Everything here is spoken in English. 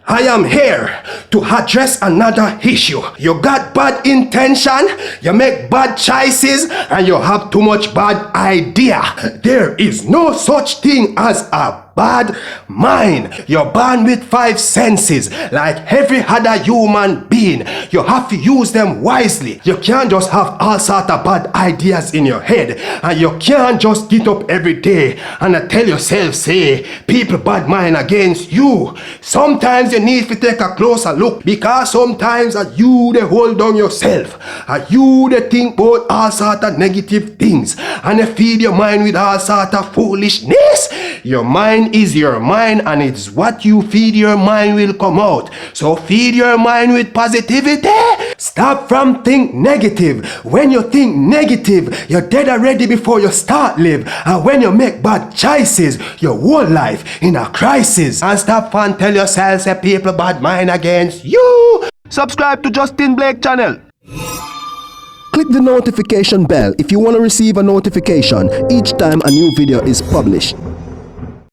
I am here to address another issue. You got bad intention, you make bad choices, and you have too much bad idea. There is no such thing as a bad mind. You're born with 5 senses like every other human being. You have to use them wisely. You can't just have all sort of bad ideas in your head, and you can't just get up every day and tell yourself, say, people bad mind against you. Sometimes you need to take a closer look, because sometimes you they hold on yourself, you they think about all sort of negative things, and you feed your mind with all sort of foolishness. Your mind is your mind, and it's what you feed your mind will come out. So feed your mind with positivity. Stop from think negative. When you think negative, you're dead already before you start live. And when you make bad choices, your whole life in a crisis. And stop and tell yourself say people bad mind against you. Subscribe to Justin Blake channel. Click the notification bell if you want to receive a notification each time a new video is published.